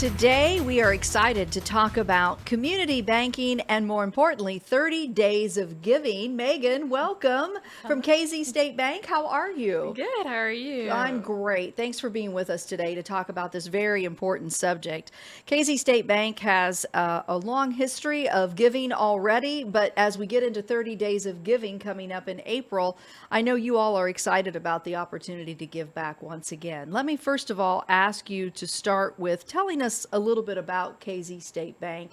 Today, we are excited to talk about community banking and, more importantly, 30 days of giving. Megan, welcome from KZ State Bank. How are you? Good. How are you? I'm great. Thanks for being with us today to talk about this very important subject. KZ State Bank has a long history of giving already, but as we get into 30 days of giving coming up in April, I know you all are excited about the opportunity to give back once again. Let me first of all ask you to start with telling us a little bit about KZ State Bank,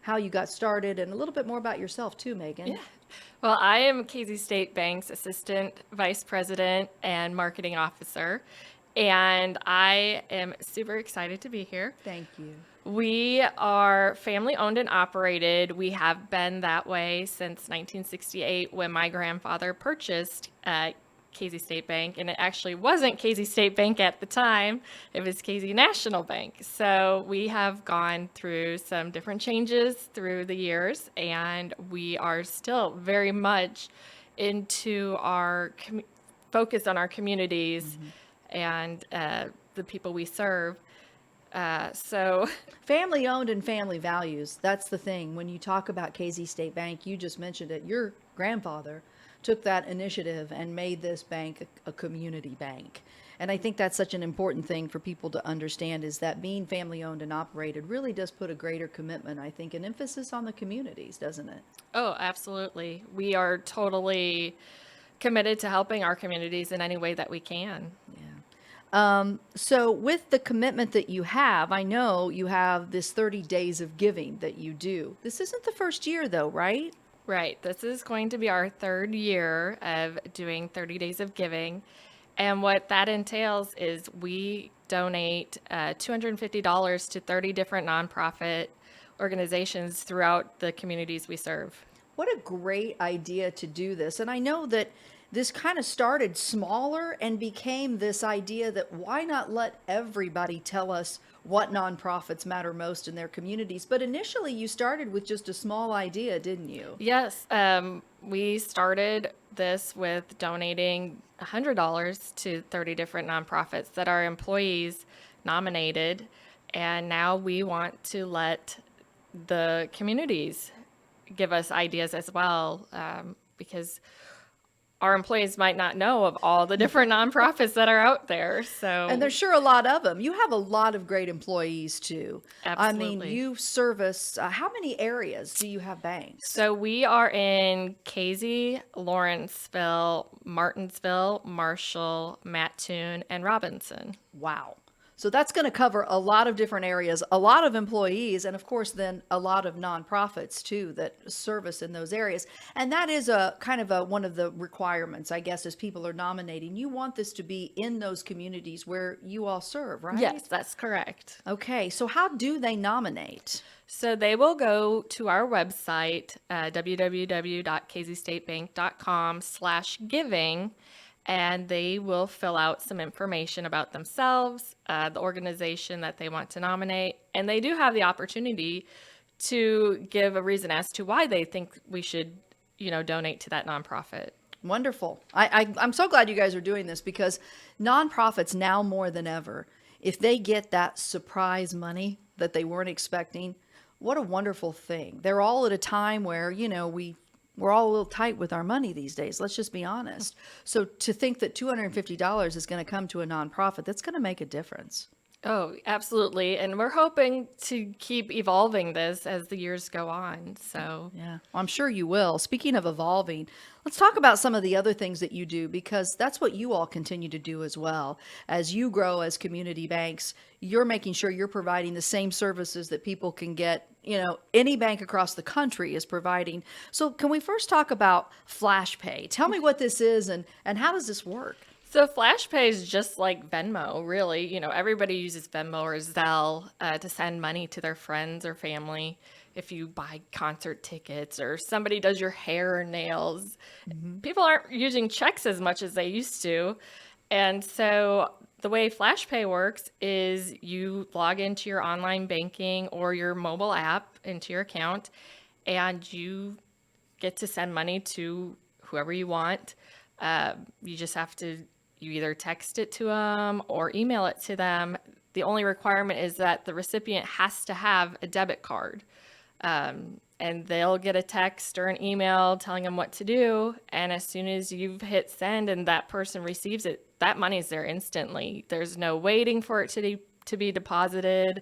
how you got started, and a little bit more about yourself too, Megan. Yeah. Well, I am KZ State Bank's Assistant Vice President and Marketing Officer, and I am super excited to be here. Thank you. We are family owned and operated. We have been that way since 1968 when my grandfather purchased KZ State Bank, and it actually wasn't KZ State Bank at the time. It was KZ National Bank. So we have gone through some different changes through the years, and we are still very much into our focus on our communities and the people we serve. So family owned and family values. That's the thing. When you talk about KZ State Bank, you just mentioned it. Your grandfather took that initiative and made this bank a community bank. And I think that's such an important thing for people to understand, is that being family owned and operated really does put a greater commitment, I think, an emphasis on the communities, doesn't it? Oh, absolutely. We are totally committed to helping our communities in any way that we can. So with the commitment that you have, I know you have this 30 days of giving that you do. This isn't the first year though, right? Right. This is going to be our third year of doing 30 days of giving. And what that entails is we donate $250 to 30 different nonprofit organizations throughout the communities we serve. What a great idea to do this. And I know that this kind of started smaller and became this idea that why not let everybody tell us what nonprofits matter most in their communities? But initially you started with just a small idea, didn't you? Yes. We started this with donating $100 to 30 different nonprofits that our employees nominated. And now we want to let the communities give us ideas as well, because our employees might not know of all the different nonprofits that are out there. And there's sure a lot of them. You have a lot of great employees too. Absolutely. I mean, you service, how many areas do you have banks? So we are in KZ, Lawrenceville, Martinsville, Marshall, Mattoon, and Robinson. Wow. So that's going to cover a lot of different areas, a lot of employees, and of course then a lot of nonprofits too that service in those areas. And that is a kind of one of the requirements, I guess, as people are nominating. You want this to be in those communities where you all serve, right? Yes, that's correct. Okay, so how do they nominate? So they will go to our website, www.kzstatebank.com/giving, and they will fill out some information about themselves, the organization that they want to nominate, and they do have the opportunity to give a reason as to why they think we should, donate to that nonprofit. Wonderful. I'm so glad you guys are doing this, because nonprofits now more than ever, if they get that surprise money that they weren't expecting, what a wonderful thing. They're all at a time where, we're all a little tight with our money these days. Let's just be honest. So to think that $250 is going to come to a nonprofit, that's going to make a difference. Oh, absolutely. And we're hoping to keep evolving this as the years go on. So, yeah, well, I'm sure you will. Speaking of evolving, let's talk about some of the other things that you do, because that's what you all continue to do as well. As you grow as community banks, you're making sure you're providing the same services that people can get, any bank across the country is providing. So can we first talk about Flash Pay? Tell me what this is and how does this work? So Flash Pay is just like Venmo, really. Everybody uses Venmo or Zelle to send money to their friends or family. If you buy concert tickets or somebody does your hair or nails, people aren't using checks as much as they used to. And so the way Flash Pay works is you log into your online banking or your mobile app into your account, and you get to send money to whoever you want. You just have to You either text it to them or email it to them. The only requirement is that the recipient has to have a debit card. And they'll get a text or an email telling them what to do. And as soon as you've hit send and that person receives it, that money's there instantly. There's no waiting for it to be deposited.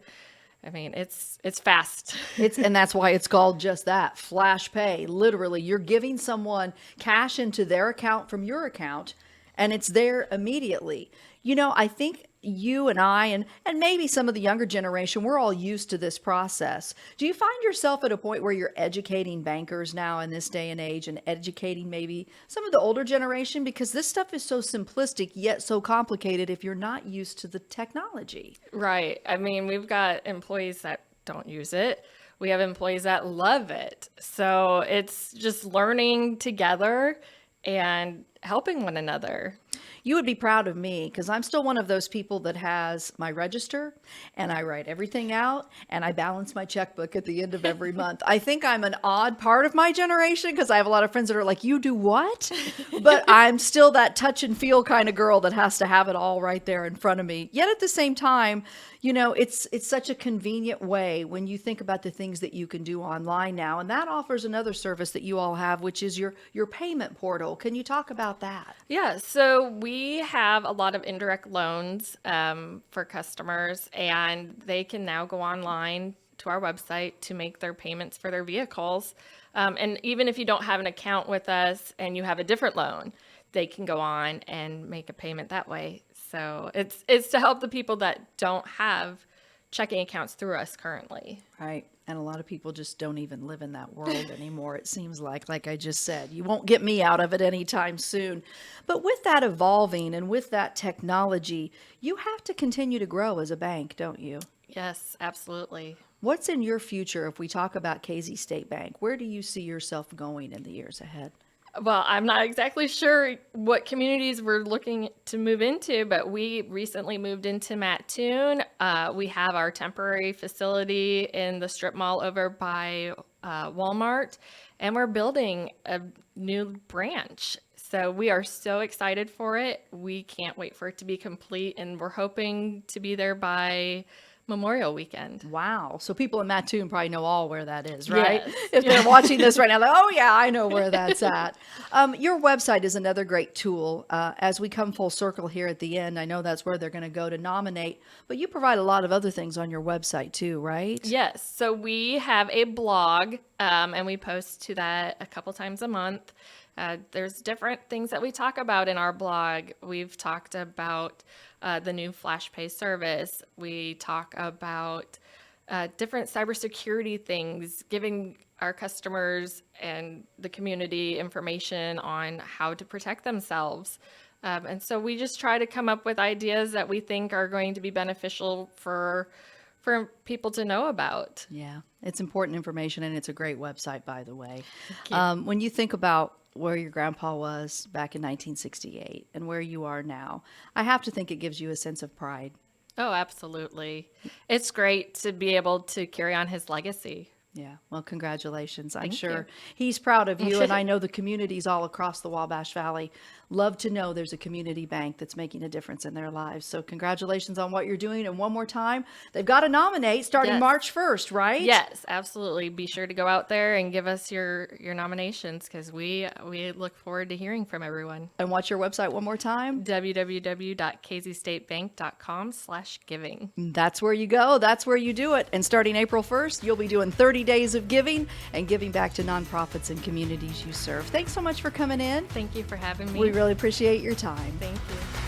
I mean, it's fast. And that's why it's called just that, flash pay. Literally, you're giving someone cash into their account from your account, and it's there immediately. I think you and I, and maybe some of the younger generation, we're all used to this process. Do you find yourself at a point where you're educating bankers now in this day and age, and educating maybe some of the older generation? Because this stuff is so simplistic, yet so complicated if you're not used to the technology. Right. I mean, we've got employees that don't use it. We have employees that love it. So it's just learning together and helping one another. You would be proud of me, because I'm still one of those people that has my register, and I write everything out, and I balance my checkbook at the end of every month. I think I'm an odd part of my generation, because I have a lot of friends that are like, you do what? But I'm still that touch and feel kind of girl that has to have it all right there in front of me. Yet at the same time, it's such a convenient way when you think about the things that you can do online now. And that offers another service that you all have, which is your payment portal. Can you talk about that? Yeah, so we have a lot of indirect loans for customers, and they can now go online to our website to make their payments for their vehicles. And even if you don't have an account with us and you have a different loan, they can go on and make a payment that way. So it's to help the people that don't have checking accounts through us currently. Right. And a lot of people just don't even live in that world anymore, it seems like I just said. You won't get me out of it anytime soon. But with that evolving and with that technology, you have to continue to grow as a bank, don't you? Yes, absolutely. What's in your future if we talk about Casey State Bank? Where do you see yourself going in the years ahead? Well, I'm not exactly sure what communities we're looking to move into, but we recently moved into Mattoon. We have our temporary facility in the strip mall over by Walmart, and we're building a new branch. So we are so excited for it. We can't wait for it to be complete, and we're hoping to be there by Memorial Weekend. Wow. So people in Mattoon probably know all where that is, right? Yes. If they're watching this right now, like, oh yeah, I know where that's at. Your website is another great tool. As we come full circle here at the end, I know that's where they're going to go to nominate, but you provide a lot of other things on your website too, right? Yes. So we have a blog, and we post to that a couple times a month. There's different things that we talk about in our blog. We've talked about the new Flash Pay service. We talk about different cybersecurity things, giving our customers and the community information on how to protect themselves. And so we just try to come up with ideas that we think are going to be beneficial for people to know about. Yeah, it's important information, and it's a great website, by the way. Thank you. When you think about where your grandpa was back in 1968 and where you are now, I have to think it gives you a sense of pride. Oh, absolutely. It's great to be able to carry on his legacy. Yeah. Well, congratulations. I'm Thank sure you. he's proud of you. And I know the communities all across the Wabash Valley love to know there's a community bank that's making a difference in their lives. So congratulations on what you're doing. And one more time, they've got to nominate starting Yes. March 1st, right? Yes, absolutely. Be sure to go out there and give us your nominations, because we look forward to hearing from everyone. And what's your website one more time? www.kzstatebank.com/giving. That's where you go. That's where you do it. And starting April 1st, you'll be doing 30 days of giving and giving back to nonprofits and communities you serve. Thanks so much for coming in. Thank you for having me. We really appreciate your time. Thank you.